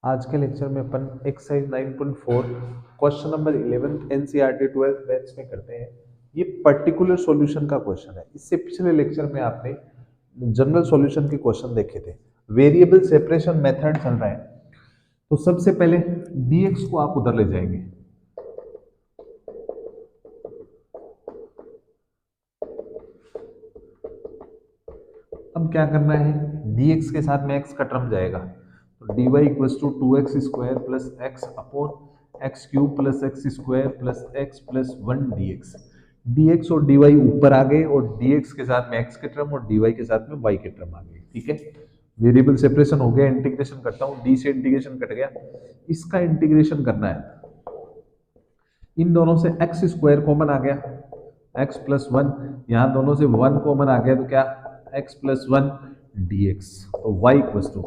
आज के लेक्चर में अपन exercise 9.4 question number 11 NCERT 12th maths में करते हैं। ये पर्टिकुलर सॉल्यूशन का क्वेश्चन है। इससे पिछले लेक्चर में आपने जनरल सॉल्यूशन के क्वेश्चन देखे थे। वेरिएबल सेपरेशन मेथड चल रहा है, तो सबसे पहले dx को आप उधर ले जाएंगे। अब क्या करना है, dx के साथ में x का टर्म जाएगा, तो dy equals to 2x square plus x upon x cube plus x square plus x plus 1 dx। dx और dy ऊपर आ गए और dx के साथ में x के टर्म और dy के साथ में y के टर्म आ गए। ठीक है, वेरिएबल सेपरेशन हो गया। इंटीग्रेशन करता हूँ, d से इंटीग्रेशन कट गया, इसका इंटीग्रेशन करना है। इन दोनों से एक्स स्क्वायर कॉमन आ गया, एक्स प्लस 1, यहाँ दोनों से 1 कॉमन आ गया, तो क्या x प्लस 1 dx, तो y equals to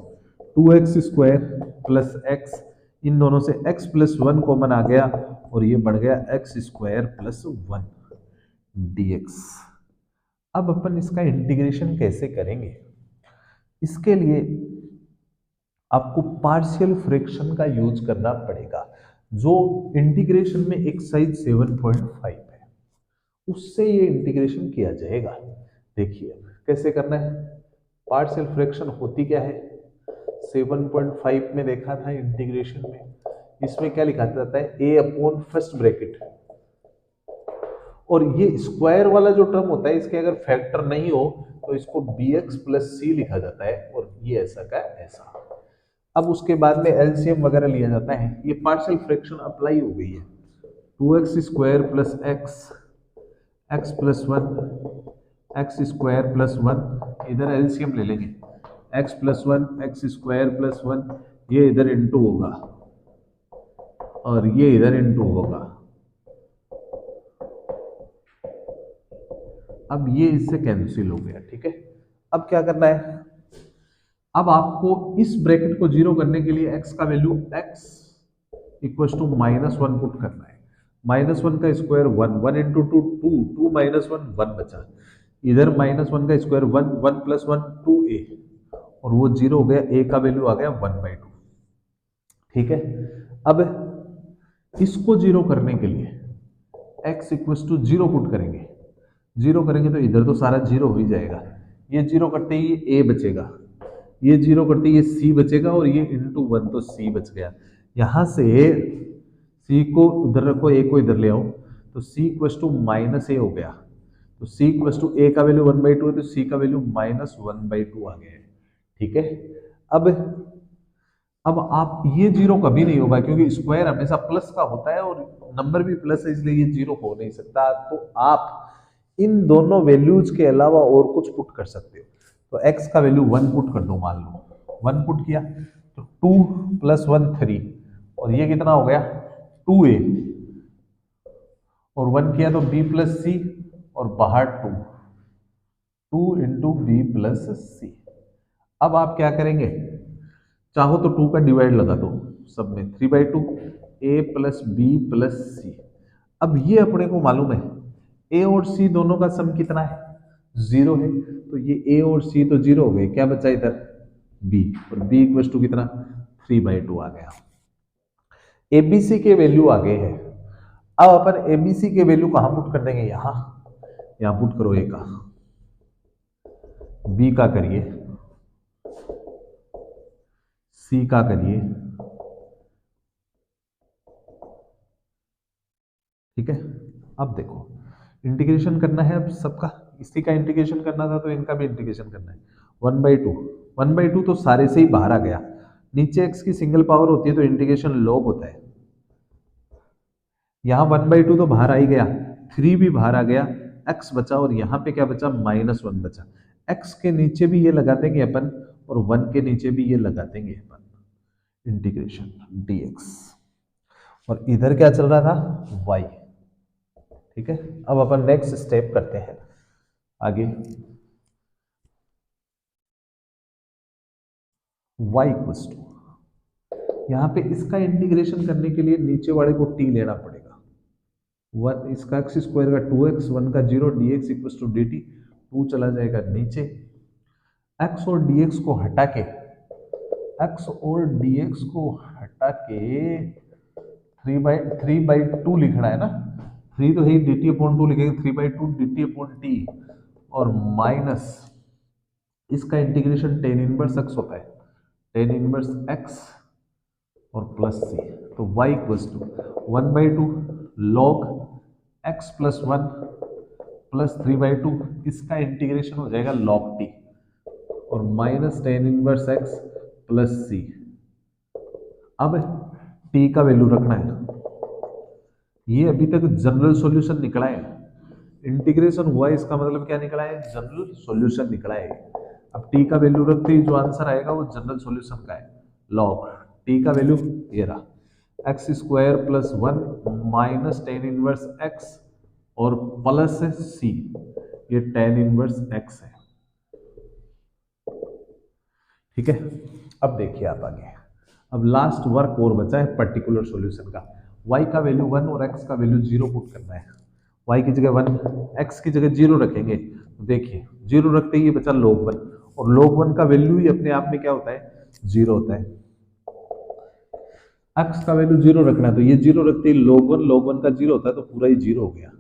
2x square plus x, इन दोनों से x प्लस 1 कॉमन आ गया और ये बढ़ गया x स्क्वायर प्लस 1 dx। अब अपन इसका इंटीग्रेशन कैसे करेंगे, इसके लिए आपको पार्शियल फ्रैक्शन का यूज करना पड़ेगा, जो इंटीग्रेशन में एक्सरसाइज 7.5 है, उससे ये इंटीग्रेशन किया जाएगा। देखिए कैसे करना है। पार्शियल फ्रैक्शन होती क्या है, 7.5 में देखा था इंटीग्रेशन में, इसमें क्या लिखा जाता है, a अपॉन फर्स्ट ब्रैकेट, और ये स्क्वायर वाला जो टर्म होता है इसके अगर फैक्टर नहीं हो तो इसको bx प्लस सी लिखा जाता है, और ये ऐसा का ऐसा। अब उसके बाद में एलसीएम वगैरह लिया जाता है। ये पार्शियल फ्रैक्शन अप्लाई हो गई है। 2x square plus x plus 1, x square plus 1, इधर एलसीएम ले लेंगे, x plus 1 x square plus 1, ये इधर इंटू होगा और ये इधर इंटू होगा। अब ये इससे कैंसिल हो गया। ठीक है, अब क्या करना है, अब आपको इस ब्रैकेट को जीरो करने के लिए x का value x equal to -1 put करना है। -1 का स्क्वायर 1, 1 इंटू 2 2, 2 माइनस 1 1 बचा, इधर -1 का स्क्वायर 1, 1 प्लस 1 2a, और वो जीरो हो गया, a का वैल्यू आ गया 1/2। ठीक है, अब इसको जीरो करने के लिए x इक्वल टू 0 पुट करेंगे। जीरो करेंगे तो इधर तो सारा जीरो हो ही जाएगा, ये जीरो करते ही ये a बचेगा, ये जीरो करते ही ये c बचेगा, और ये इंटू 1 तो c बच गया। यहां से c को उधर रखो, a को इधर ले आओ, तो c इक्वल टू -a हो गया, तो c इक्वल टू a का वैल्यू 1/2 है, तो c का वैल्यू -1/2 आ गया है। ठीक है, अब आप ये जीरो कभी नहीं होगा क्योंकि स्क्वायर हमेशा प्लस का होता है और नंबर भी प्लस है, इसलिए ये जीरो हो नहीं सकता। तो आप इन दोनों वैल्यूज के अलावा और कुछ पुट कर सकते हो। तो x का वैल्यू 1 पुट कर दो, मान लो 1 पुट किया तो 2 प्लस 1 3, और ये कितना हो गया 2a, और 1 किया तो b प्लस सी, और बाहर 2 इंटू बी प्लस सी। अब आप क्या करेंगे, चाहो तो 2 का डिवाइड लगा दो सब में, 3/2 a plus B plus C. अब ये अपने को मालूम है a और c दोनों का सम कितना है, 0 है, तो ये a और c तो 0 हो गए, क्या बचा इधर b, और b इक्वल टू कितना 3/2 आ गया। abc के वैल्यू आ गए हैं। अब अपन abc के वैल्यू कहां पुट कर देंगे, यहां पुट करो, a का, b का करिए, c का करिए। ठीक है, अब देखो इंटीग्रेशन करना है, अब सबका, इसी का इंटीग्रेशन करना था तो इनका भी इंटीग्रेशन करना है। 1/2, 1/2 तो सारे से ही बाहर आ गया, नीचे x की सिंगल पावर होती है तो इंटीग्रेशन लॉग होता है। यहाँ 1/2 तो बाहर आ ही गया, 3 भी बाहर आ गया, x बचा, और यहाँ पे क्या बचा -1 बचा। x के नीचे भी ये लगा देंगे अपन, और 1 के नीचे भी ये लगा देंगे अपन, इंटीग्रेशन dx, और इधर क्या चल रहा था y। ठीक है, अब अपन नेक्स्ट स्टेप करते हैं आगे। y इक्वल्स टू, यहाँ पे इसका इंटीग्रेशन करने के लिए नीचे वाले को t लेना पड़ेगा। 1 इसका x स्क्वायर का 2x, 1 का 0, dx इक्वल्स टू dt, 2 चला जाएगा नीचे, एक्स और डीएक्स को हटा के, एक्स और डीएक्स को हटा के 3/2 लिखना है ना। 3 तो है, डी टी अपॉन 2 लिखेंगे, 3/2 डी टी अपॉन टी, और माइनस इसका इंटीग्रेशन टेन इनवर्स एक्स होता है, टेन इनवर्स एक्स और प्लस सी। तो y equals to 1/2 log x plus 1 plus 3/2, इसका इंटीग्रेशन हो जाएगा लॉग टी, और minus tan inverse x plus C. अब t का वैल्यू रखना है, ये अभी तक जनरल सॉल्यूशन निकला है, इंटीग्रेशन हुआ है, इसका मतलब क्या निकला है, जनरल सॉल्यूशन निकला है। अब t का वैल्यू रखते ही जो आंसर आएगा वो जनरल सॉल्यूशन का है, लॉग t का वैल्यू ये रहा, x square plus 1 minus tan inverse x और प्लस c, ये टेन इनवर्स x है। ठीक है, अब देखिए आप आगे, अब लास्ट वर्क और बचा है पर्टिकुलर सॉल्यूशन का। y का वैल्यू 1 और x का वैल्यू 0 पुट करना है। y की जगह 1, x की जगह 0 रखेंगे, तो देखिए 0 रखते ही ये बचा log 1, और log 1 का वैल्यू ही अपने आप में क्या होता है, 0 होता है। x का वैल्यू 0 रखना है, तो ये 0 रखते ही log 1 का 0 होता है, तो पूरा ही 0 हो गया।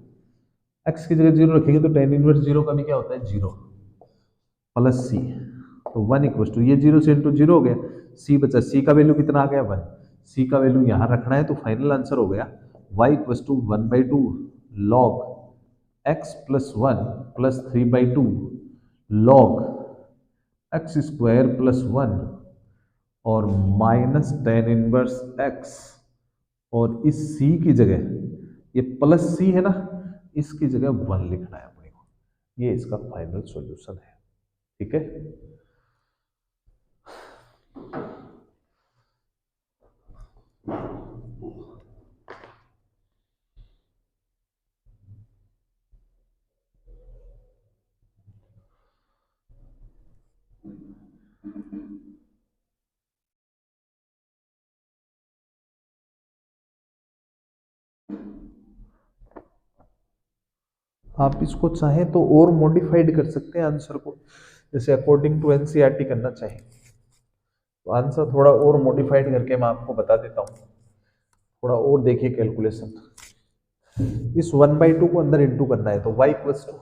x की जगह 0 रखेंगे तो tan इनवर्स 0 का भी क्या होता है, 0 प्लस c, तो 1 इक्वल टू ये 0 से इंटू 0 हो गया, c बचा, c का वैल्यू कितना आ गया, 1, c का वैल्यू यहाँ रखना है, तो फाइनल आंसर हो गया y equal to 1/2 log x plus 1 plus 3/2 log x square plus 1 और माइनस टेन इनवर्स x, और इस c की जगह ये प्लस c है ना, इसकी जगह 1 लिखना है अपने को, ये इसका फाइनल सॉल्यूशन है। ठीक है, आप इसको चाहें तो और मॉडिफाइड कर सकते हैं आंसर को, जैसे अकॉर्डिंग टू एनसीईआरटी करना चाहें तो आंसर थोड़ा और मॉडिफाइड करके मैं आपको बता देता हूँ, थोड़ा और देखिए कैलकुलेशन। इस 1/2 को अंदर इंटू करना है, तो y equals to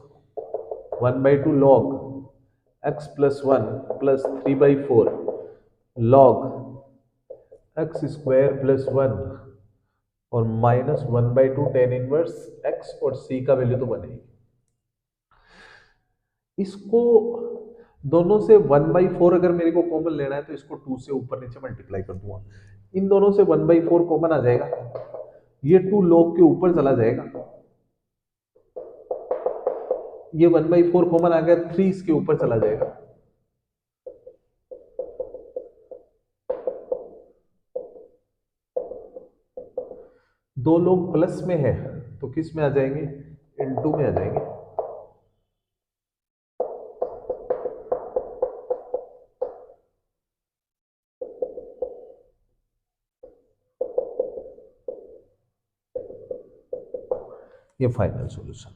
1/2 log x plus 1 plus 3/4 log x square plus 1 और माइनस 1/2 टेन इनवर्स x, और c का वैल्यू तो 1 है। इसको दोनों से 1/4 अगर मेरे को कॉमन लेना है तो इसको 2 से ऊपर नीचे मल्टीप्लाई कर दूंगा, इन दोनों से 1/4 कॉमन आ जाएगा, ये 2 log के ऊपर चला जाएगा, ये 1/4 कॉमन आ गया, 3 इसके ऊपर चला जाएगा, दो लोग प्लस में है तो किस में आ जाएंगे, इनटू में आ जाएंगे। ये final solution.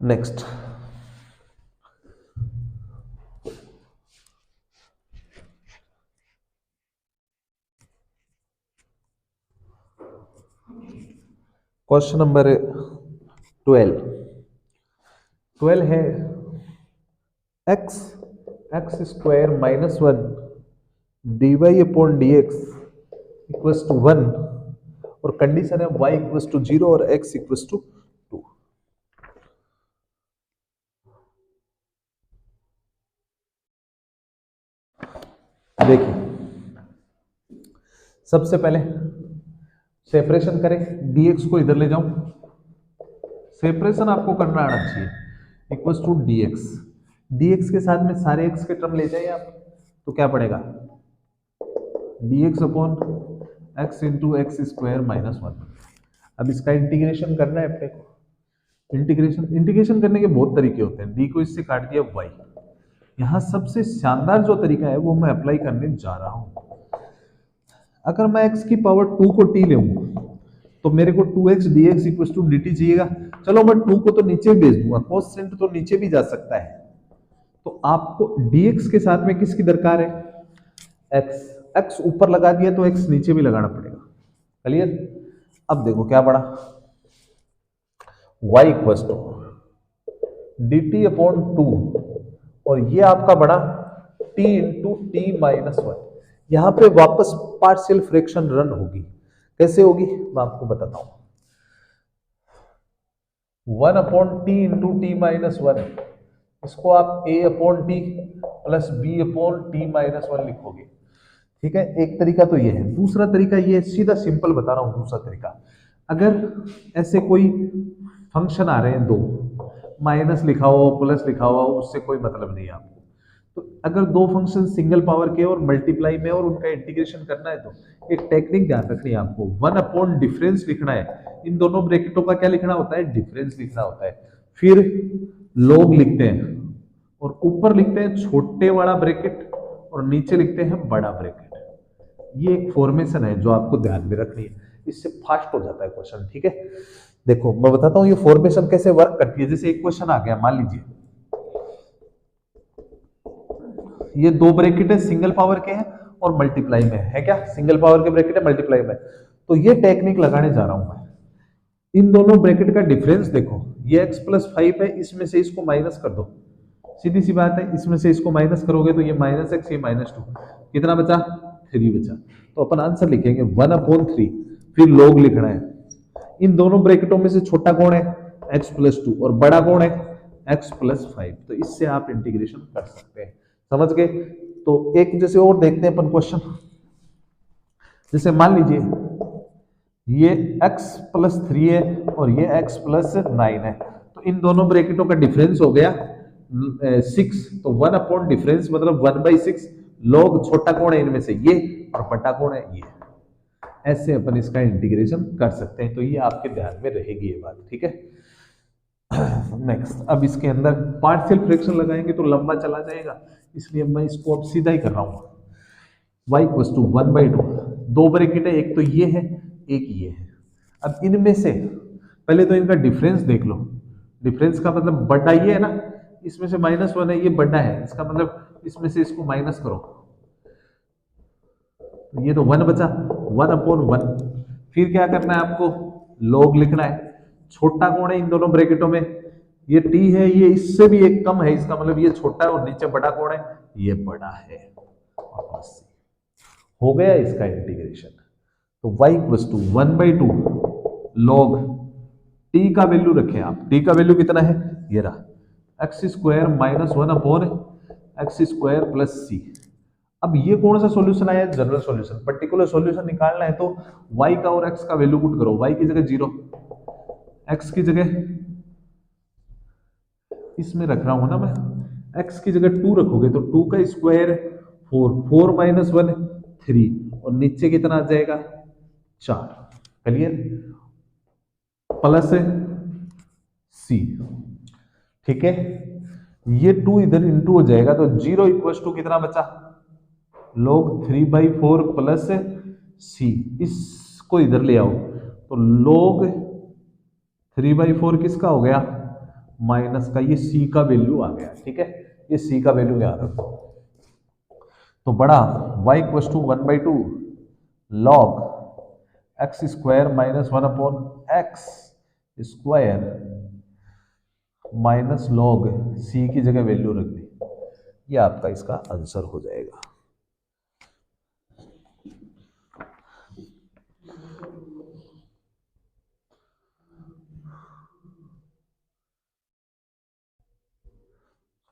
Next, question number 12 है x square minus 1 d y upon d x equals to 1, और कंडीशन है y इक्वल्स टू 0 और x इक्वल्स टू 2। देखिए सबसे पहले सेपरेशन करें, dx को इधर ले जाऊं, सेपरेशन आपको करना आना चाहिए, इक्वल्स टू dx के साथ में सारे x के टर्म ले जाइए आप, तो क्या पड़ेगा, dx upon x into x square minus 1। अब इसका इंटीग्रेशन करना है अपने को, इंटीग्रेशन करने के बहुत तरीके होते हैं, d को इससे काट दिया y, यहाँ सबसे शानदार जो तरीका है वो मैं अप्लाई करने जा रहा हूं। अगर मैं x की पावर 2 को t ले तो मेरे को 2x dx equal to dt चाहिएगा। चलो मैं 2 को तो नीचे भेज दूंगा, कॉन्स्टेंट तो नीचे भी जा सकता है। तो आपको dx के साथ में किसकी दरकार है? x। x ऊपर लगा दिया तो x नीचे भी लगाना पड़ेगा। क्लियर? अब देखो क्या पड़ा, y equal to dt upon 2 और ये आपका बड़ा t इंटू टी माइनस 1। यहां पे वापस पार्शियल फ्रैक्शन रन होगी। कैसे होगी मैं आपको बताता हूं। 1 upon T into T minus 1, इसको आप a upon T plus b upon T minus 1 लिखोगे। ठीक है, एक तरीका तो ये है। दूसरा तरीका ये सीधा सिंपल बता रहा हूं। दूसरा तरीका, अगर ऐसे कोई फंक्शन आ रहे हैं दो, माइनस लिखा हो प्लस लिखा हुआ हो, उससे कोई मतलब नहीं है आपको। तो अगर दो फंक्शन सिंगल पावर के और मल्टीप्लाई में और उनका इंटीग्रेशन करना है तो एक टेक्निक ध्यान रखनी है आपको। 1 अपॉन डिफरेंस लिखना है। इन दोनों ब्रैकेटों का क्या लिखना होता है? डिफरेंस लिखना होता है। फिर लोग लिखते हैं और ऊपर लिखते हैं छोटे वाला ब्रैकेट और नीचे लिखते हैं बड़ा ब्रैकेट। ये एक फॉर्मेशन है जो आपको ध्यान में रखनी है, इससे फास्ट हो जाता है क्वेश्चन। ठीक है, देखो मैं बताता हूँ ये फॉर्मेशन कैसे वर्क करती है। जैसे एक क्वेश्चन आ गया, मान लीजिए ये दो ब्रैकेट है, सिंगल पावर के हैं और मल्टीप्लाई में है। क्या सिंगल पावर के ब्रैकेट है, मल्टीप्लाई में? तो ये टेक्निक लगाने जा रहा हूं मैं। इन दोनों ब्रैकेट का डिफरेंस देखो, ये x प्लस 5 है, इसमें से इसको माइनस कर दो। सीधी सी बात है, इसमें से इसको माइनस करोगे तो ये माइनस एक्स, ये माइनस 2, कितना बचा? 3 बचा। तो अपन आंसर लिखेंगे 1 अपॉन 3। फिर लोग लिखना है। इन दोनों ब्रैकेटों में से छोटा कौन है? x प्लस 2 और बड़ा कौन है? x plus 5। तो इससे आप इंटीग्रेशन कर सकते हैं। समझ गए? तो एक जैसे और देखते हैं अपन क्वेश्चन। जैसे मान लीजिए ये x प्लस 3 है और ये x प्लस 9 है। तो इन दोनों ब्रैकेटों का डिफरेंस हो गया 6। तो 1 अपॉन डिफरेंस मतलब 1/6। लॉग छोटा कौन है इनमें से? ये, और बटा कौन है? ये। ऐसे अपन इसका इंटीग्रेशन कर सकते हैं। तो ये आपके ध्यान में रहेगी ये बात। ठीक है, नेक्स्ट। अब इसके अंदर पार्शियल फ्रैक्शन लगाएंगे तो लंबा चला जाएगा, इसलिए मैं इसको अब सीधा ही कर रहा हूं। y equal to 1/2। दो ब्रैकेट है, एक तो ये है एक ये है। अब इनमें से पहले तो इनका डिफरेंस देख लो। डिफरेंस का मतलब बड़ा ये है ना, इसमें से -1 है, ये बड़ा है, इसका मतलब इसमें से इसको माइनस करो तो ये तो 1 बचा, 1 अपॉन 1। फिर क्या करना है आपको? लॉग लिखना है। छोटा कौन है इन दोनों ब्रैकेटों में? ये t है, ये इससे भी एक कम है, इसका मतलब ये छोटा है, और नीचे बड़ा कौन है? ये बड़ा है। और बस हो गया इसका इंटीग्रेशन। तो y equal to 1/2 log t का वैल्यू रखें आप। t का वैल्यू कितना है? ये रहा x square minus 1 upon x square plus C. अब ये कौन सा सॉल्यूशन आया? General solution. पर्टिकुलर सॉल्यूशन निकालना है तो y का और x का वैल्यू पुट करो। y की जगह 0, x की जगह इसमें रख रहा हूं ना मैं, x की जगह 2 रखोगे तो 2 का स्क्वायर 4, 4 माइनस 1 3, और नीचे कितना आ जाएगा? 4। क्लियर? प्लस सी। ठीक है, ये 2 इधर इंटू हो जाएगा तो 0 इक्वल टू कितना बचा? log 3/4 प्लस सी। इसको इधर ले आओ तो log 3/4 किसका हो गया? माइनस का। ये सी का वैल्यू आ गया। ठीक है, ये सी का वैल्यू याद रखो। तो बड़ा y equal to 1/2 log x square minus 1 upon x square minus log C की जगह वैल्यू रख दी। ये आपका इसका आंसर हो जाएगा।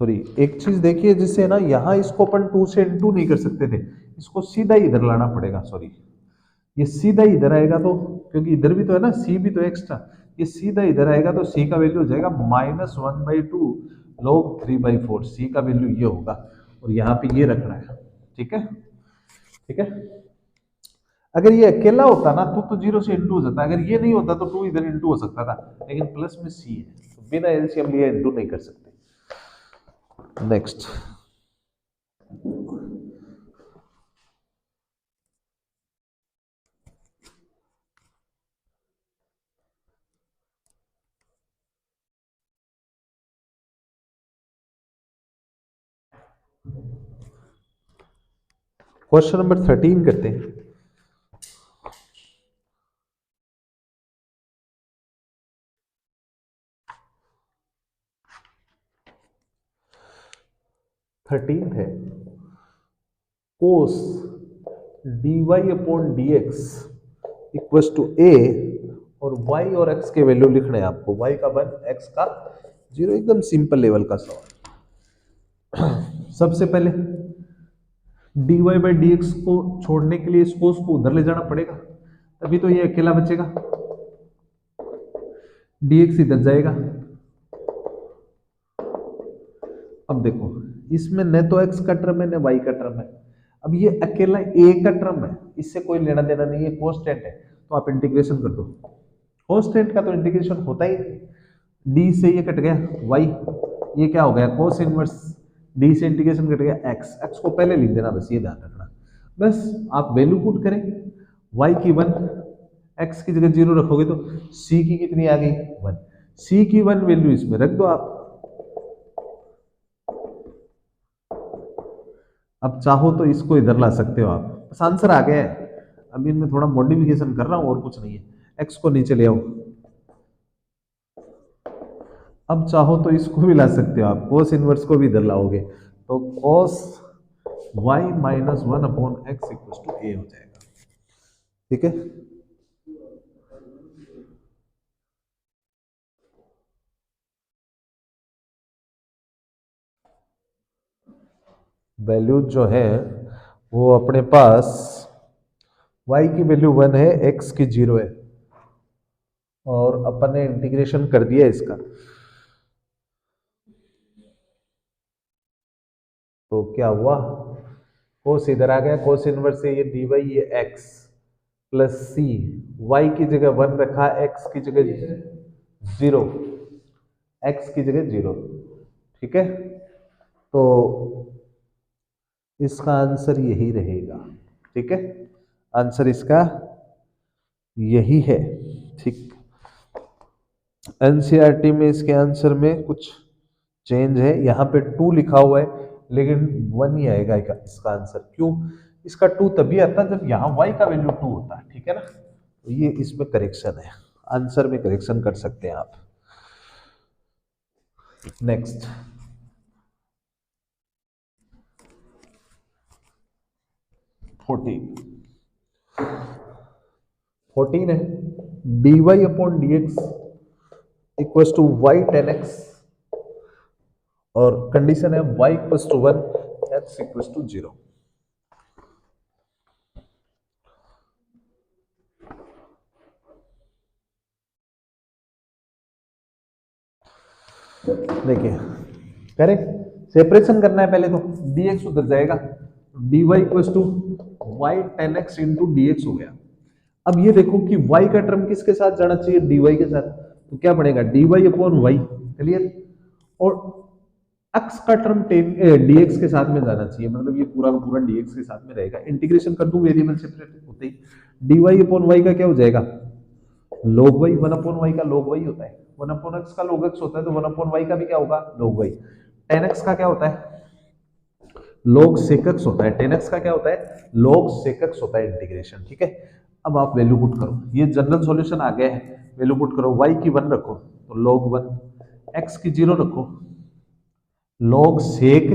सॉरी, एक चीज देखिए, जिससे ना यहाँ इसको अपन 2 से इंटू नहीं कर सकते थे, इसको सीधा ही इधर लाना पड़ेगा। सॉरी, ये सीधा ही इधर आएगा तो, क्योंकि इधर भी तो है ना, सी भी तो एक्स्ट्रा, ये सीधा इधर आएगा तो सी का वैल्यू हो जाएगा -1/2 log 3/4। सी का वैल्यू ये होगा और यहाँ पे ये रखना है। ठीक है, ठीक है। अगर ये अकेला होता ना तो 0 से इंटू हो जाता, अगर ये नहीं होता तो 2 इधर इंटू हो सकता था, लेकिन प्लस में सी है तो बिना एलसीएम लिए इंटू नहीं कर सकते। नेक्स्ट, क्वेश्चन नंबर 13 करते हैं। थर्टीन है, cos d y upon d x equals to a, और y और x के वैल्यू लिखने हैं आपको, y का 1, x का 0। एकदम सिंपल लेवल का सवाल। सबसे पहले dy बाई डी एक्स को छोड़ने के लिए इस कोस को उधर ले जाना पड़ेगा, तभी तो ये अकेला बचेगा। dx इधर जाएगा। अब देखो, इसमें न तो x का टर्म है न y का टर्म है। अब ये अकेला a का टर्म है, इससे कोई लेना देना नहीं है, कांस्टेंट है, तो आप इंटीग्रेशन कर दो। कांस्टेंट का तो इंटीग्रेशन होता ही नहीं। d से ये कट गया y, ये क्या हो गया कोस इनवर्स, d से इंटीग्रेशन कट गया x, x को पहले लिख देना, बस ये ध्यान रखना। बस आप वैल्यू पुट करें, y की 1, x की जगह 0 रखोगे तो c की कितनी आ गई 1, c की 1 वैल्यू इसमें रख दो आप। अब चाहो तो इसको इधर ला सकते हो आप, बस आंसर आ गया है। अभी इनमें थोड़ा मॉडिफिकेशन कर रहा हूं और कुछ नहीं है। x को नीचे ले आओ। अब चाहो तो इसको भी ला सकते हो आप, कोस इनवर्स को भी इधर लाओगे तो cos y minus 1 upon x equal to a हो जाएगा। ठीक है, वैल्यू जो है वो अपने पास y की वैल्यू 1 है, x की 0 है, और अपन ने इंटीग्रेशन कर दिया इसका, तो क्या हुआ, कोस इधर आ गया, कोस इनवर्स से ये dy ये x प्लस सी, y की जगह 1 रखा, x की जगह 0, x की जगह 0। ठीक है, तो इसका आंसर यही रहेगा। ठीक है, आंसर इसका यही है। ठीक, एनसीईआरटी में इसके आंसर में कुछ चेंज है, यहाँ पे 2 लिखा हुआ है लेकिन 1 ही आएगा इसका आंसर। क्यों, इसका 2 तभी आता जब यहाँ y का वैल्यू 2 होता है। ठीक है ना, तो ये इसमें करेक्शन है, आंसर में करेक्शन कर सकते हैं आप। नेक्स्ट 14 है, dy upon d x equal to y tan x, और कंडीशन है y equal to 1, x equal to 0। देखिए, करेक्ट, सेपरेशन करना है पहले, तो dx उधर जाएगा, dy equal to y tan x into d x हो गया। अब ये देखो कि y का टर्म किसके साथ जाना चाहिए, dy के साथ, तो क्या पड़ेगा dy अपॉन वाई, क्लियर, और x का टर्म dx के साथ में जाना चाहिए, मतलब ये पूरा का पूरा dx के साथ में रहेगा। इंटीग्रेशन कर दूं वेरिएबल सेपरेट होते ही, dy अपॉन वाई का क्या हो जाएगा log y, 1 अपॉन वाई का log y होता है, 1 अपॉन x का log x होता है, तो 1 अपॉन y का भी क्या होगा log y। tan x का क्या होता है log sec x होता है, tan x का क्या होता है log sec x होता है इंटीग्रेशन। ठीक है, अब आप वैल्यू पुट करो, ये जनरल सॉल्यूशन आ गया है, वैल्यू पुट करो, y की 1 रखो तो log 1, x की 0 रखो log sec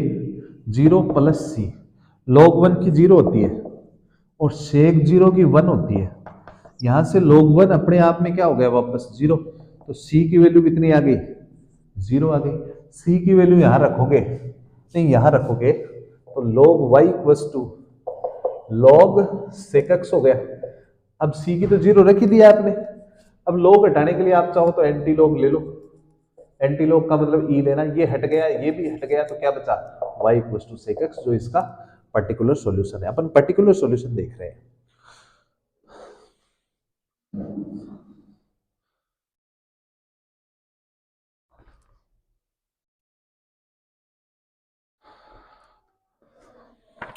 0 plus c, log 1 की 0 होती है और sec 0 की 1 होती है, यहां से log 1 अपने आप में क्या हो गया वापस 0, तो c की वैल्यू कितनी आ गई 0 आ गई। c की वैल्यू यहां रखोगे, नहीं यहां रखोगे तो log y equals to log sec x हो गया। अब c की तो 0 रख ही दिया आपने, अब log हटाने के लिए आप चाहो तो एंटी log ले लो, एंटी लॉग का मतलब ई लेना, ये हट गया ये भी हट गया, तो क्या बचा y equal to sec x, जो इसका पर्टिकुलर सॉल्यूशन है। अपन पर्टिकुलर सॉल्यूशन देख रहे हैं।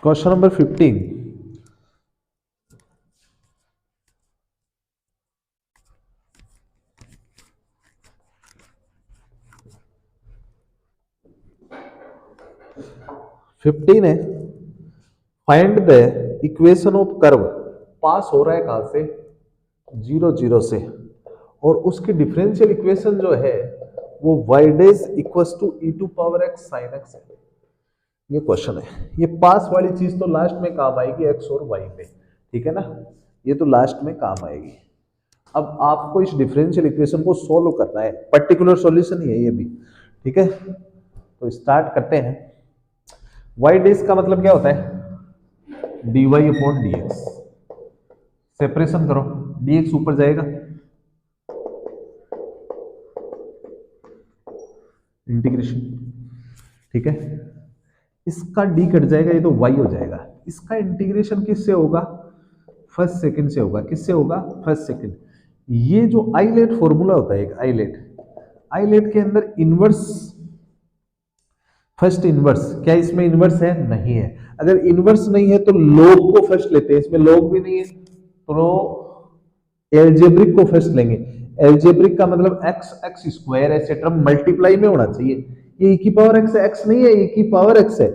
क्वेश्चन नंबर 15, 15 है। Find the equation of curve, pass हो रहा है कहां से, 0 0 से, और उसकी डिफरेंशियल इक्वेशन जो है वो y dash equals to e to power x sin x है। ये क्वेश्चन है। ये पास वाली चीज तो लास्ट में काम आएगी x और y में, ठीक है ना, ये तो लास्ट में काम आएगी। अब आपको इस डिफरेंशियल इक्वेशन को सोल्व करना है, पर्टिकुलर सॉल्यूशन ही है ये भी, ठीक है। तो स्टार्ट करते हैं। y डैश का मतलब क्या होता है, dy अपॉन dx। सेपरेशन करो, dx ऊपर जाएगा, इंटीग्रेशन, ठीक है। इसका d कट जाएगा, ये तो y हो जाएगा। इसका इंटीग्रेशन किससे होगा, फर्स्ट सेकंड से होगा। किससे होगा, फर्स्ट सेकंड। ये जो आइलेट फॉर्मूला होता है, एक आइलेट के अंदर इनवर्स, फर्स्ट इनवर्स, क्या इसमें इनवर्स है, नहीं है। अगर इनवर्स नहीं है तो लॉग को फर्स्ट लेते हैं, इसमें लॉग भी नहीं है तो एल्जेब्रिक को फर्स्ट लेंगे। एल्जेब्रिक का मतलब एक्स एक्स स्क्वायर ऐसे टर्म मल्टीप्लाई में होना चाहिए। ये e की पावर एक्स है, एक्स नहीं है, e की पावर एक्स है।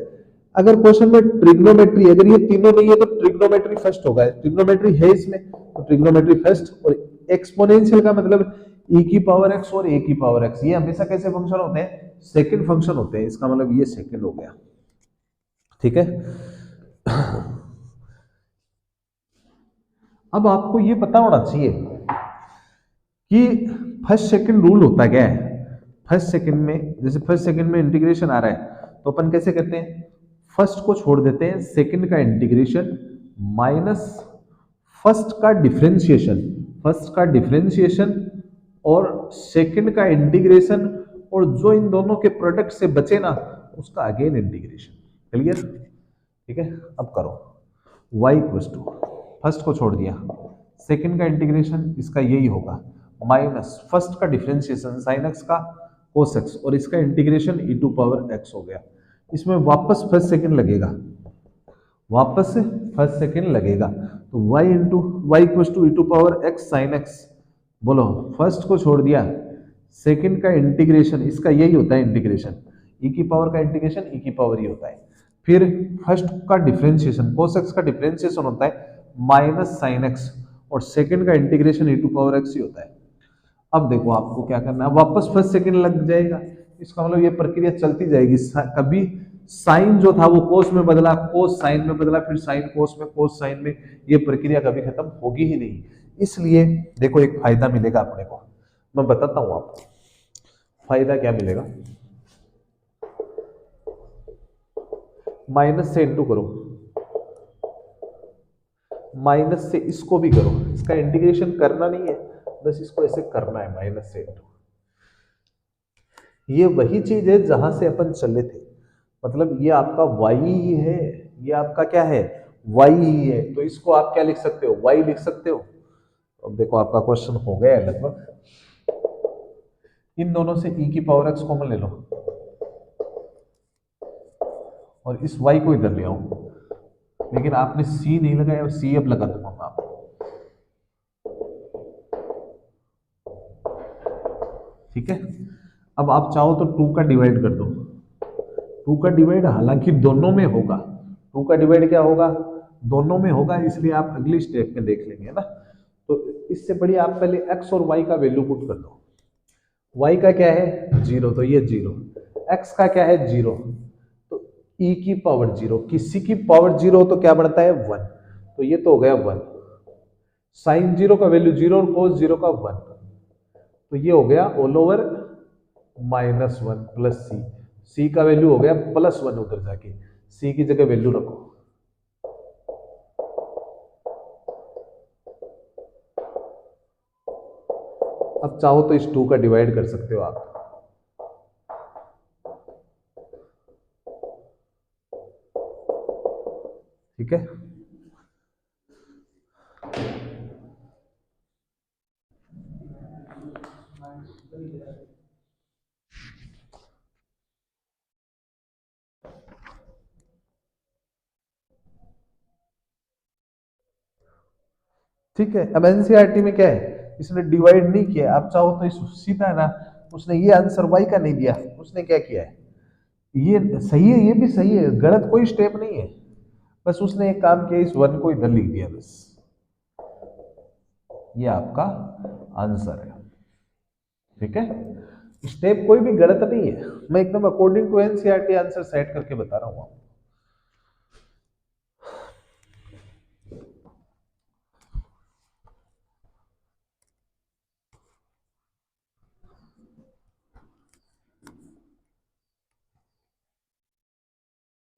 अगर क्वेश्चन में ट्रिग्नोमेट्री, अगर ये तीनों नहीं है तो ट्रिग्नोमेट्री फर्स्ट होगा। ट्रिग्नोमेट्री है इसमें तो ट्रिग्नोमेट्री फर्स्ट। और एक्सपोनेंशियल का मतलब e की पावर एक्स और a की पावर एक्स, ये हमेशा कैसे फंक्शन होते हैं, सेकंड फंक्शन होते हैं। इसका मतलब ये सेकंड हो गया, ठीक है। अब आपको ये पता होना चाहिए कि फर्स्ट सेकंड रूल होता क्या है। फर्स्ट सेकंड में, जैसे फर्स्ट सेकंड में इंटीग्रेशन आ रहा है तो अपन कैसे करते हैं, फर्स्ट को छोड़ देते हैं, सेकंड का इंटीग्रेशन माइनस फर्स्ट का डिफरेंशिएशन, फर्स्ट का डिफरेंशिएशन और सेकंड का इंटीग्रेशन, और जो इन दोनों के प्रोडक्ट से बचे ना उसका अगेन इंटीग्रेशन। क्लियर, ठीक है। अब करो y इक्वल्स टू, फर्स्ट को छोड़ दिया, सेकंड का इंटीग्रेशन, इसका यही होगा, माइनस फर्स्ट का डिफरेंशिएशन sin x का cos x, और इसका integration e to power x हो गया। इसमें वापस फर्स्ट सेकंड लगेगा, वापस से फर्स्ट सेकंड लगेगा, तो y into y equals to e to power x sin x। बोलो, फर्स्ट को छोड़ दिया, सेकंड का इंटीग्रेशन, इसका यही होता है इंटीग्रेशन, e की पावर का इंटीग्रेशन e की पावर ही होता है। फिर फर्स्ट का डिफरेंशिएशन, cos x का डिफरेंशिएशन होता है माइनस sin x, और सेकंड का integration e to power x ही होता है। अब देखो आपको क्या करना है, वापस फर्स्ट सेकंड लग जाएगा, इसका मतलब ये प्रक्रिया चलती जाएगी। कभी साइन जो था वो कोस में बदला, कोस साइन में बदला, फिर साइन कोस में, कोस साइन में, ये प्रक्रिया कभी खत्म होगी ही नहीं। इसलिए देखो एक फायदा मिलेगा अपने को, मैं बताता हूं आपको फायदा क्या मिलेगा। माइनस से इंटू करो, माइनस से इसको भी करो, इसका इंटीग्रेशन करना नहीं है, बस इसको ऐसे करना है, माइनस से इंटू। ये वही चीज है जहां से अपन चले थे, मतलब ये आपका y ही है, ये आपका क्या है, y ही है, तो इसको आप क्या लिख सकते हो, y लिख सकते हो। अब देखो आपका क्वेश्चन हो गया है लगभग। इन दोनों से e की पावर x कॉमन ले लो और इस y को इधर ले आओ, लेकिन आपने c नहीं लगाया, c अब लगा दूंगा मैं आपको, ठीक है। अब आप चाहो तो 2 का डिवाइड कर दो, 2 का डिवाइड हालांकि दोनों में होगा, 2 का डिवाइड क्या होगा, दोनों में होगा, इसलिए आप अगली स्टेप में देख लेंगे ना। तो इससे बढ़िया आप पहले x और y का वैल्यू पुट कर दो। y का क्या है 0, तो ये 0, x का क्या है 0, तो e की पावर 0, किसी की पावर 0 तो क्या बढ़ता है 1, तो ये तो हो गया 1। साइन 0 का वैल्यू 0 और कोस 0 का 1, तो ये हो गया ऑल ओवर -1 प्लस सी, सी का वैल्यू हो गया +1, उधर जाके सी की जगह वैल्यू रखो। अब चाहो तो इस 2 का डिवाइड कर सकते हो आप, ठीक है। ठीक है, अब एनसीईआरटी में क्या है, इसने डिवाइड नहीं किया, आप चाहो तो इस सीधा है ना, उसने ये आंसर y का नहीं दिया, उसने क्या किया है, ये सही है, ये भी सही है, गलत कोई स्टेप नहीं है, बस उसने एक काम किया, इस वन को इधर लिख दिया बस। ये आपका आंसर है। ठीक है, स्टेप कोई भी गलत नहीं है, मैं एकदम according to NCERT answer set करके बता रहा हूं आपको।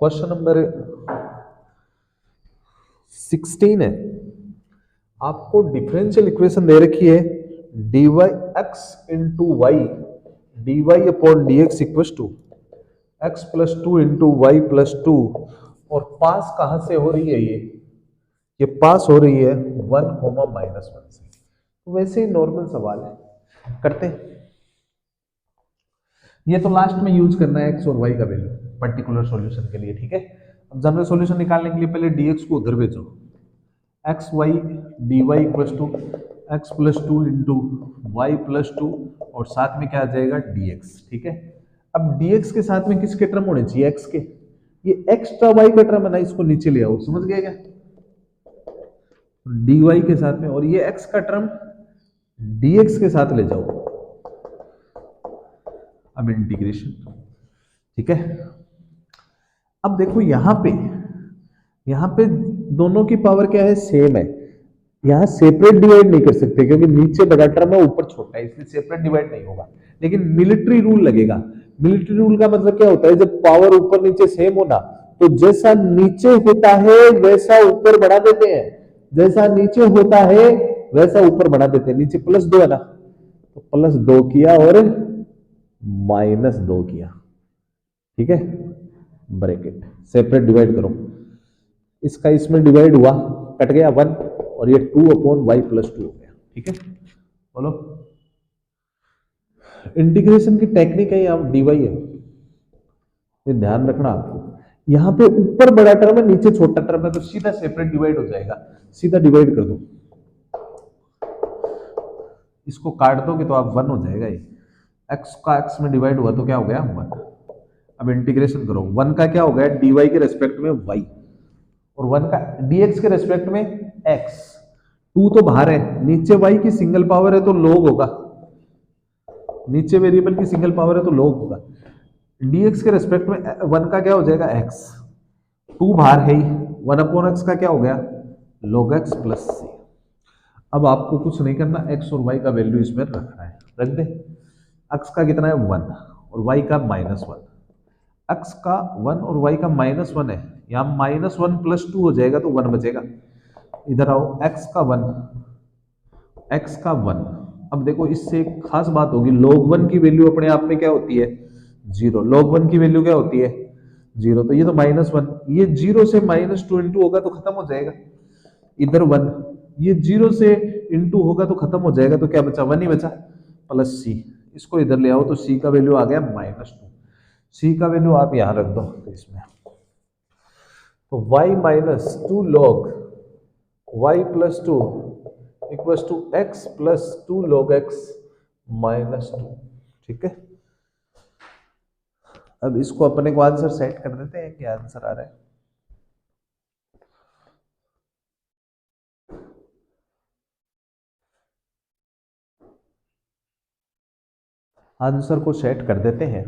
क्वेश्चन नंबर 16 है, आपको डिफरेंशियल इक्वेशन दे रखी है dy x into y d y upon d x equal to x plus two into y plus two, और पास कहां से हो रही है ये पास हो रही है 1, -1 से। तो वैसे ही नॉर्मल सवाल है, करते हैं। ये तो लास्ट में यूज करना है एक्स और वाई का वैल्यू पर्टिकुलर सॉल्यूशन के लिए। ठीक है, अब जनरल सॉल्यूशन निकालने के लिए पहले dx को उधर भेजो, x y d y equal to x plus two into y plus two, और साथ में क्या आ जाएगा dx। ठीक है, अब dx के साथ में किसके टर्म होने चाहिए, x के, ये एक्स्ट्रा y का टर्म है ना, इसको नीचे ले आओ, समझ गए क्या, dy के साथ में, और ये x का टर्म dx के साथ ले जाओ। अब इंटीग्रेशन, ठीक है, अब देखो यहां पे दोनों की पावर क्या है, सेम है, यहां सेपरेट डिवाइड नहीं कर सकते क्योंकि नीचे बड़ा टर्म है ऊपर छोटा है, इसलिए सेपरेट डिवाइड नहीं होगा, लेकिन मिलिट्री रूल लगेगा। मिलिट्री रूल का मतलब क्या होता है, जब पावर ऊपर नीचे सेम होना तो जैसा नीचे होता है वैसा ऊपर बढ़ा देते हैं, जैसा नीचे होता है वैसा ऊपर बढ़ा देते हैं। नीचे +2 है ना, तो +2 किया और -2 किया। ठीक है, ब्रैकेट सेपरेट डिवाइड करो, इसका इसमें डिवाइड हुआ, कट गया 1, और ये 2/y+2 हो गया। ठीक है, बोलो, इंटीग्रेशन की टेक्निक है, आप dy है, ये ध्यान रखना आपको। यहां पे ऊपर बड़ा टर्म है नीचे छोटा टर्म है, तो सीधा सेपरेट डिवाइड हो जाएगा, सीधा डिवाइड कर दो, इसको काट दोगे तो आप 1 हो जाएगा, ये x का x में डिवाइड हुआ तो क्या हो गया 1। अब इंटीग्रेशन करो, 1 का क्या हो गया dy के रेस्पेक्ट में y, और 1 का dx के रेस्पेक्ट में x। 2 तो बाहर है, नीचे y की सिंगल पावर है तो log होगा, नीचे वेरिएबल की सिंगल पावर है तो log होगा। dx के रेस्पेक्ट में 1 का क्या हो जाएगा x, 2 बाहर है ही, 1/x का क्या हो गया log x प्लस c। अब आपको कुछ नहीं करना, x और y का वैल्यू इसमें रखना है, रख दे। x का कितना है 1 और y का -1, x का 1 और y का -1 है, यहाँ -1+2 हो जाएगा तो 1 बचेगा। इधर आओ, x का 1। अब देखो इससे एक खास बात होगी, log 1 की वैल्यू अपने आप में क्या होती है 0, log 1 की वैल्यू क्या होती है 0, तो ये तो -1, ये 0 से -2 इंटू होगा तो खत्म हो जाएगा, इधर 1, ये 0 से इंटू होगा तो खत्म हो जाएगा, तो क्या बचा 1 ही बचा, प्लस c, इसको इधर ले आओ तो c का वैल्यू आ गया -2, c का वैल्यू आप यहां रख दो इसमें, तो y-2 log y+2 equals to x+2 log x -2। ठीक है, अब इसको अपने को आंसर सेट कर देते हैं, क्या आंसर आ रहा है। आंसर को सेट कर देते हैं,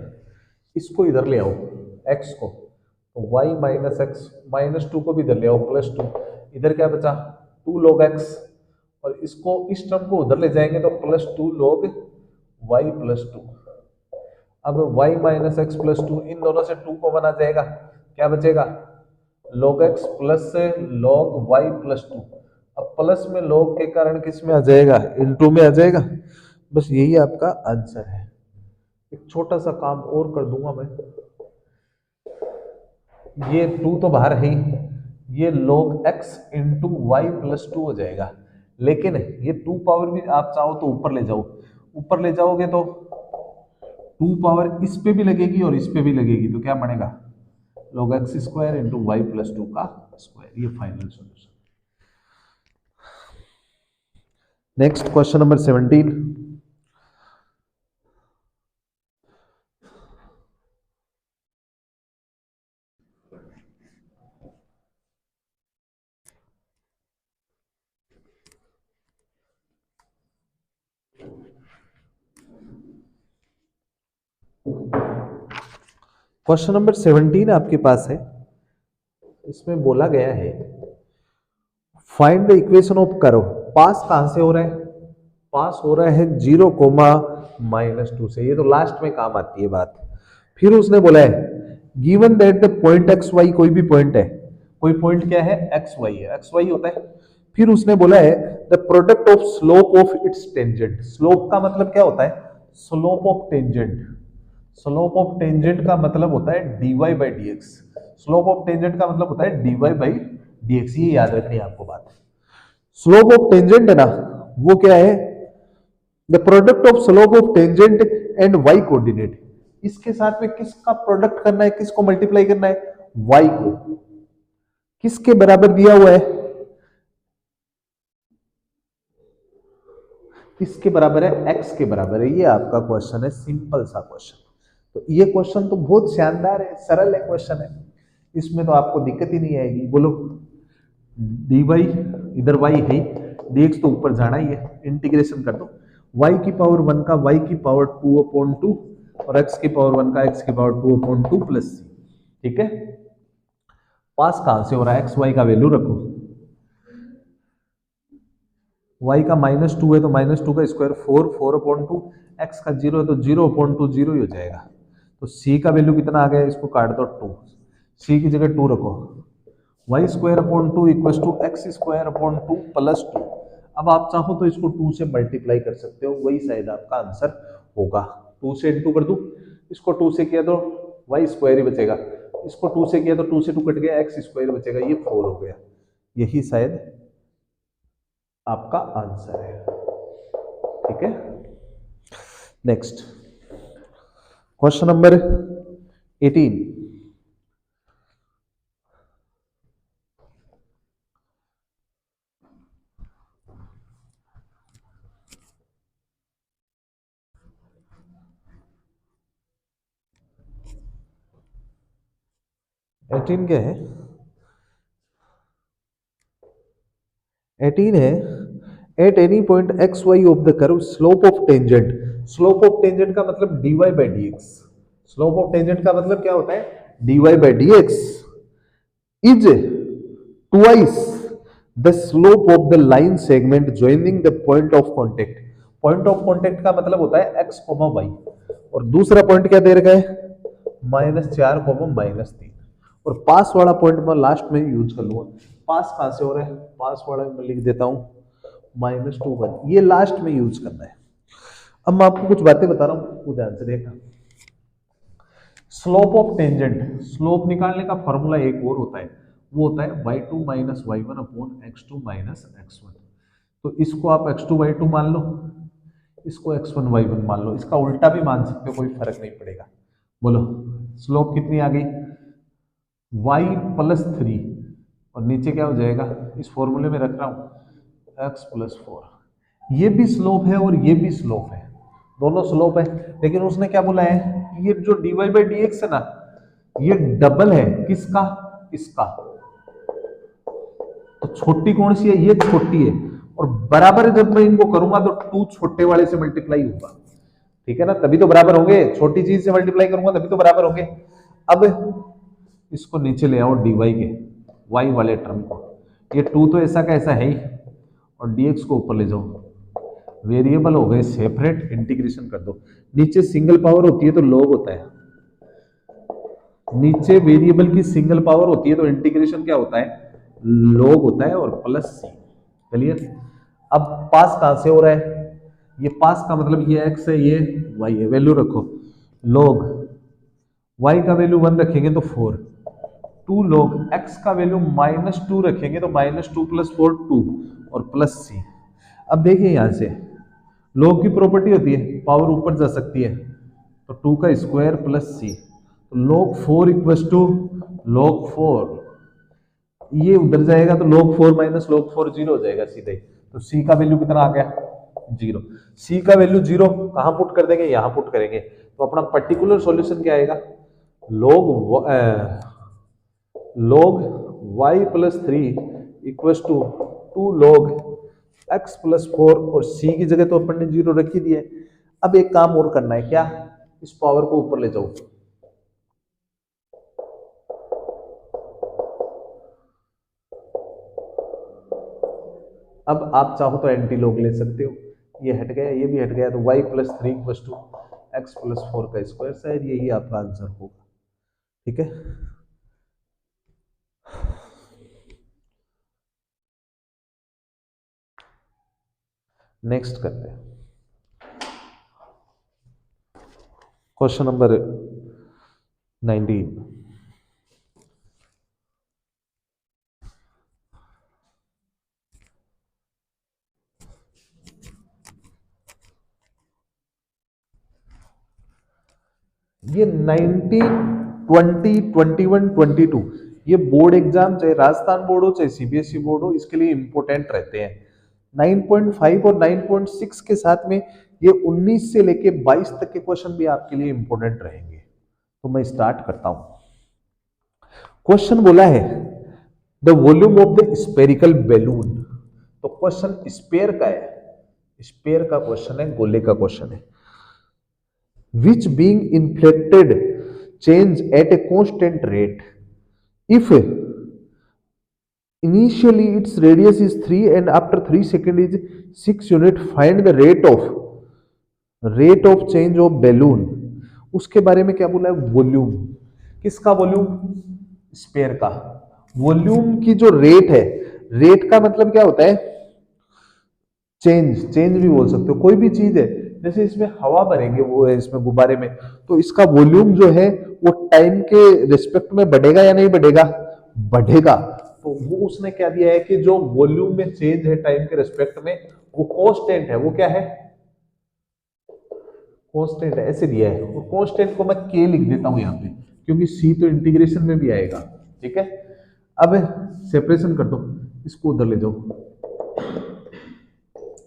इसको इधर ले आओ x को, तो y -x -2 को भी इधर ले आओ +2, इधर क्या बचा 2 log x, और इसको इस टर्म को उधर ले जाएंगे तो +2 log y+2। अब y-x+2 इन दोनों से 2 कॉमन आ जाएगा, क्या बचेगा log x प्लस से log y+2। अब प्लस में log के कारण किस में आ जाएगा इनटू में आ जाएगा, बस यही आपका आंसर है। एक छोटा सा काम और कर दूंगा मैं, ये 2 तो बाहर है ही, ये log x इंटू y+2 हो जाएगा, लेकिन ये 2 पावर भी आप चाहो तो ऊपर ले जाओ, ऊपर ले जाओगे तो 2 पावर इस पे भी लगेगी और इस पे भी लगेगी, तो क्या बनेगा log x² इंटू y+2 का स्क्वायर, ये final solution. Next question number 17, question number 17 आपके पास है। इसमें बोला गया है find the equation of curve. Pass कहां से हो रहा है? पास हो रहा है 0, -2 से। ये तो लास्ट में काम आती है बात। फिर उसने बोला है given that the point x y, कोई भी पॉइंट है, कोई पॉइंट क्या है? एक्स वाई है, एक्स वाई होता है। फिर उसने बोला है the product of slope of its tangent. Slope का मतलब क्या होता है? Slope of tangent. Slope of tangent का मतलब होता है dy by d x. Slope of tangent का मतलब होता है dy बाई डी एक्स। ये याद रखनी है आपको बात। स्लोप ऑफ टेंजेंट है ना, वो क्या है? The product of slope of tangent and y coordinate. इसके साथ में किसका प्रोडक्ट करना है, किसको मल्टीप्लाई करना है? वाई को। किसके बराबर दिया हुआ है? किसके बराबर है? एक्स के बराबर है। ये आपका क्वेश्चन है, सिंपल सा क्वेश्चन। तो ये क्वेश्चन तो बहुत शानदार है, सरल है क्वेश्चन है, इसमें तो आपको दिक्कत ही नहीं आएगी। बोलो डी वाई, इधर वाई है, डी एक्स तो ऊपर जाना ही है, इंटीग्रेशन कर दो। वाई की पावर 1 का वाई की पावर 2/2 और एक्स की पावर 1 का एक्स की पावर 2/2 प्लस सी। ठीक है। पास कहां से हो रहा है? एक्स वाई का वैल्यू रखो। y का -2 है तो -2 का स्क्वायर 4/2, x का 0 है तो 0/2 0 ही हो जाएगा। तो c का वैल्यू कितना आ गया? इसको काट दो 2, c की जगह 2 रखो। y² 2 = x² 2 plus 2। अब आप चाहो तो इसको 2 से मल्टीप्लाई कर सकते हो, वही शायद आपका आंसर होगा। 2 से इंटू कर दूं, इसको 2 से किया तो y² ही बचेगा, इसको 2 से किया तो 2 से 2 कट गया, x² बचेगा, ये 4 हो गया। यही शायद आपका आंसर है। ठीक है। Next question number 18। क्या है? 18 है at any point x y of the curve slope of tangent. Slope of tangent का मतलब dy by d x. Slope of tangent का मतलब क्या होता है? dy by d x is twice the slope of the line segment joining the point of contact. Point of contact का मतलब होता है x, y, और दूसरा पॉइंट क्या दे रखा है? -4, -3। और पास वाला पॉइंट मैं लास्ट में यूज कर लूंगा। पास कहां से हो रहा है? पास वाला मैं लिख देता हूं -2 1, ये लास्ट में यूज करना है। अब मैं आपको कुछ बातें बता रहा हूं, वो ध्यान से देखना। स्लोप ऑफ टेंजेंट, स्लोप निकालने का फॉर्मूला एक और होता है, वो होता है y2 - y1 upon x2 - x1। तो इसको आप x2 y2 मान लो, इसको x1 y1 मान लो, इसका उल्टा भी मान सकते हो, कोई फर्क नहीं पड़ेगा। बोलो स्लोप कितनी आ गई? y + 3 और नीचे क्या हो जाएगा? इस फॉर्मूले में रख रहा हूं x + 4। ये भी स्लोप है और ये भी स्लोप है, दोनों स्लोप है। लेकिन उसने क्या बोला है कि ये जो dy बाई डी एक्स है ना, ये डबल है किसका? इसका। तो छोटी कौन सी है? ये छोटी है। और बराबर जब मैं इनको करूंगा तो 2 छोटे वाले से मल्टीप्लाई होगा। ठीक है ना, तभी तो बराबर होंगे। छोटी चीज से मल्टीप्लाई करूंगा तभी तो बराबर होंगे। अब इसको नीचे ले आओ dy के y वाले टर्म को। ये 2 तो ऐसा का ऐसा है ही, और dx को ऊपर ले जाओ। वेरिएबल हो गए सेपरेट, इंटीग्रेशन कर दो। नीचे सिंगल पावर होती है तो log होता है, नीचे वेरिएबल की सिंगल पावर होती है तो इंटीग्रेशन क्या होता है? log होता है और प्लस सी। क्लियर? अब पास कहां से हो रहा है? ये पास का मतलब ये x है, ये y है। वैल्यू रखो log y का वैल्यू 1 रखेंगे तो 4, 2 log x का वैल्यू -2 रखेंगे तो -2 + 4 2 और प्लस सी। अब देखिए यहां से log की प्रॉपर्टी होती है पावर ऊपर जा सकती है, तो 2 का स्क्वायर प्लस सी, तो log 4 = log 4। ये उधर जाएगा तो log 4 - log 4 0 हो जाएगा सीधे। तो c का वैल्यू कितना आ गया? 0। c का वैल्यू 0 कहां पुट कर देंगे? यहां पुट करेंगे। तो अपना पर्टिकुलर सॉल्यूशन क्या आएगा? log y + 3 = 2 log x + 4, और c की जगह तो अपन ने 0 रख ही दिया है। अब एक काम और करना है, क्या? इस पावर को ऊपर ले जाओ, अब आप चाहो तो एंटी लॉग ले सकते हो, ये हट गया, ये भी हट गया, तो y plus three equals two x plus four का स्क्वायर, शायद यही आपका आंसर होगा। ठीक है, नेक्स्ट करते हैं क्वेश्चन नंबर 19। ये 19, 20, 21, 22 ये बोर्ड एग्जाम, चाहे राजस्थान बोर्ड हो चाहे सीबीएसई बोर्ड हो, इसके लिए इंपॉर्टेंट रहते हैं। 9.5 और 9.6 के साथ में ये 19 से लेके 22 तक के क्वेश्चन भी आपके लिए इंपॉर्टेंट रहेंगे। तो मैं स्टार्ट करता हूं। क्वेश्चन बोला है the volume of the spherical balloon. तो क्वेश्चन स्पेयर का है, स्पेयर का क्वेश्चन है, गोले का क्वेश्चन है। which being inflated change at a constant rate if initially its radius is 3 and after 3 seconds is 6 unit, find the rate of change of balloon। उसके बारे में क्या बोला है, वॉल्यूम। किसका वॉल्यूम, स्पेयर का। वॉल्यूम की जो रेट है, रेट का मतलब क्या होता है, चेंज, चेंज भी बोल सकते हो, कोई भी चीज है, जैसे इसमें हवा भरेंगे वो है इसमें गुब्बारे में, तो इसका वॉल्यूम जो है वो टाइम के रिस्पेक्ट में बढ़ेगा या नहीं बढ़ेगा, बढ़ेगा। तो वो उसने क्या दिया है कि जो वॉल्यूम में चेंज है टाइम के रिस्पेक्ट में वो कांस्टेंट है, वो क्या है, कांस्टेंट है, ऐसे दिया है। और कांस्टेंट को मैं के लिख देता हूं यहाँ पे, क्योंकि सी तो इंटीग्रेशन में भी आएगा। ठीक है, अब सेपरेशन कर दो, इसको उधर ले जाओ,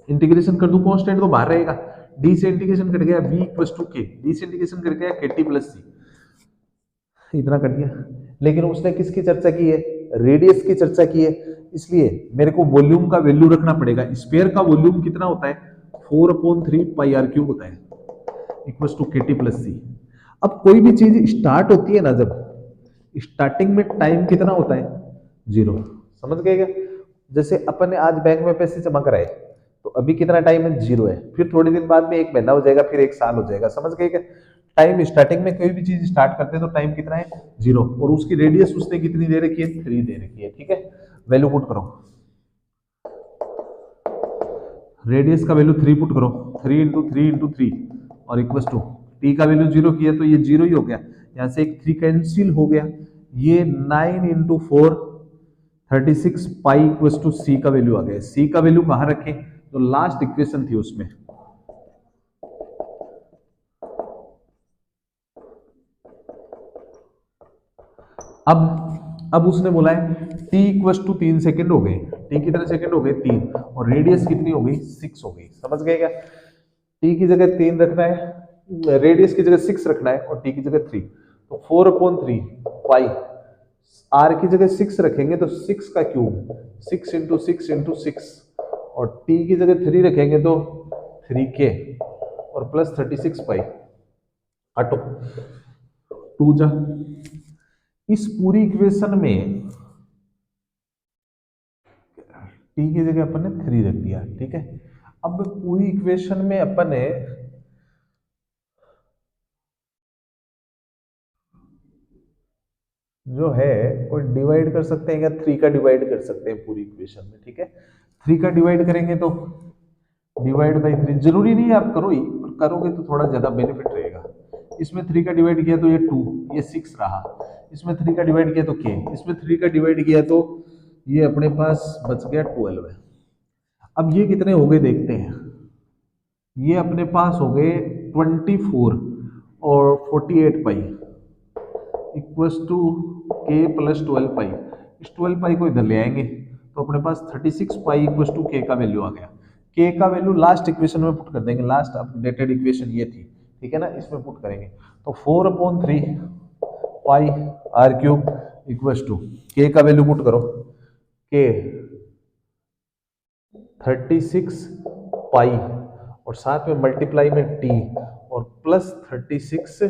इंटीग्रेशन कर दूं, कांस्टेंट तो बाहर रहेगा, डी से इंटीग्रेशन कट गया v इक्वल्स टू के, डी से इंटीग्रेशन कट गया के टी प्लस सी, इतना कर दिया। लेकिन उसने किसकी चर्चा की है, रेडियस की चर्चा की है, इसलिए मेरे को वॉल्यूम का वैल्यू रखना पड़ेगा। स्फीयर का वॉल्यूम कितना होता है, 4/3 पाई आर क्यूब होता है, इक्वल्स टू के टी प्लस सी। अब कोई भी चीज स्टार्ट होती है ना, जब स्टार्टिंग में टाइम कितना होता है, जीरो। समझ गए क्या, जैसे अपन ने आज बैंक में पैसे जमा कराए, तो अभी कितना टाइम है, जीरो है, फिर थोड़े दिन बाद में एक महीना हो जाएगा, फिर एक साल हो जाएगा। समझ गए क्या, टाइम स्टार्टिंग में कोई भी चीज स्टार्ट करते हैं तो टाइम कितना है, जीरो, और उसकी रेडियस उसने कितनी दे रखी है, 3 दे रखी है। ठीक है, वैल्यू पुट करो, रेडियस का वैल्यू 3 पुट करो, 3 × 3 × 3 और इक्वल टू टी का वैल्यू जीरो किया तो ये जीरो ही हो गया, यहां से एक 3 कैंसिल हो गया, ये 9 × 4 36 पाई इक्वल टू सी का वैल्यू आ गया। सी का वैल्यू कहां रखें, तो लास्ट इक्वेशन थी उसमें। अब उसने बोला है t इक्वल टू 3 सेकेंड हो गए, t कितने सेकेंड हो गए, 3, और रेडियस कितनी हो गई, 6 हो गई। समझ गए क्या, t की जगह 3 रखना है, रेडियस की जगह 6 रखना है, और t की जगह 3, तो 4/3 पाई, r की जगह 6 रखेंगे तो 6 का क्यूब, 6 × 6 × 6, और t की जगह 3 रखेंगे तो 3k, और प्लस 36 पाई, हटो 2 जा। इस पूरी इक्वेशन में टी की जगह अपन ने 3 रख दिया। ठीक है, अब पूरी इक्वेशन में अपन ने जो है कोई डिवाइड कर सकते हैं क्या, 3 का डिवाइड कर सकते हैं पूरी इक्वेशन में। ठीक है, 3 का डिवाइड करेंगे तो डिवाइड बाई 3, जरूरी नहीं है आप करो ही, पर करोगे तो थोड़ा ज्यादा बेनिफिट रहेगा। इसमें 3 का डिवाइड किया तो ये 2, ये 6 रहा, इसमें 3 का डिवाइड किया तो k, इसमें 3 का डिवाइड किया तो ये अपने पास बच गया 12 है। अब ये कितने हो गए देखते हैं, ये अपने पास हो गए 24 और 48 पाई इक्वल्स टू के प्लस 12 पाई। इस 12 पाई को इधर ले आएंगे तो अपने पास 36 पाई इक्वल्स टू के का वैल्यू आ गया। के का वैल्यू लास्ट इक्वेशन में पुट कर देंगे, लास्ट अपडेटेड इक्वेशन ये थी। ठीक है ना, इसमें पुट करेंगे तो 4/3 पाई आर क्यूब इक्वल्स टू के का वैल्यू पुट करो, के 36 पाई और साथ में मल्टीप्लाई में टी और प्लस 36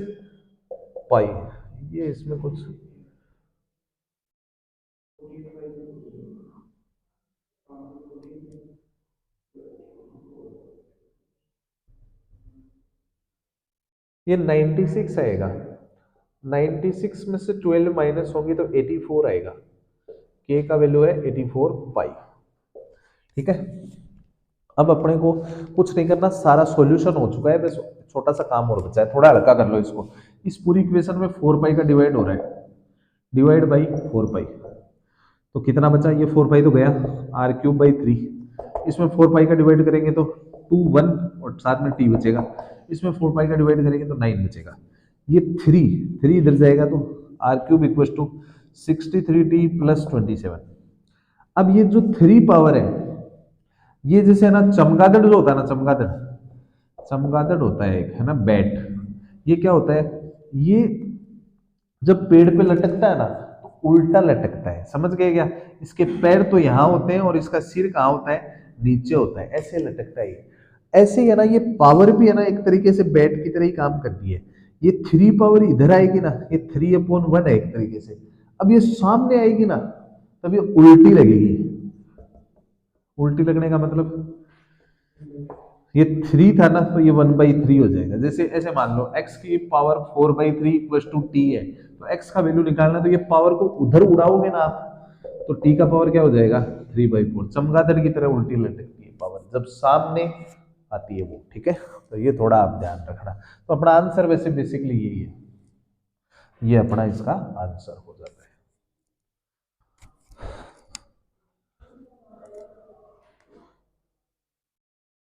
पाई, ये इसमें कुछ ये 96 आएगा, 96 में से 12 माइनस होगी तो 84 आएगा। k का वैल्यू है 84 पाई। ठीक है, अब अपने को कुछ नहीं करना, सारा सॉल्यूशन हो चुका है, बस छोटा सा काम और बचा है, थोड़ा हल्का कर लो इसको। इस पूरी इक्वेशन में 4 पाई का डिवाइड हो रहा है, डिवाइड बाई 4 पाई, तो कितना बचा, ये 4 पाई तो गया, आर क्यूब बाई 3, इसमें 4 पाई का डिवाइड करेंगे तो 2 1 और साथ में टी बचेगा, इसमें 4 पाई का डिवाइड करेंगे तो 9 बचेगा, ये 3 इधर जाएगा तो r cube equal to 63t plus 27। अब ये जो 3 पावर है, ये जैसे है ना चमगादड़ जो होता है ना, चमगादड़, चमगादड़ होता है एक, है ना बैट, ये क्या होता है, ये जब पेड़ पे लटकता है ना तो उल्टा लटकता है, समझ गए क्या, इसके पैर तो यहाँ होते हैं और इसका सिर कहाँ होता है, नीचे होता है, ऐसे लटकता है ये। ऐसे ही है ना, ये पावर भी है ना एक तरीके से बैट की तरह ही काम करती है। ये 3 पावर इधर आएगी ना, ये 3/1 है एक तरीके से, अब ये सामने आएगी ना तब ये उल्टी लगेगी। उल्टी लगने का मतलब, ये 3 था ना तो ये 1/3 हो जाएगा। जैसे ऐसे मान लो x की पावर 4/3 इक्वल टू टी है, तो x का वैल्यू निकालना, तो ये पावर को उधर उड़ाओगे ना आप, तो t का पावर क्या हो जाएगा, 3/4। चमगादड़ की तरह उल्टी लटकती है पावर जब सामने आती है वो। ठीक है, तो ये थोड़ा आप ध्यान रखना। तो अपना आंसर वैसे बेसिकली यही है, ये अपना इसका आंसर हो जाता है।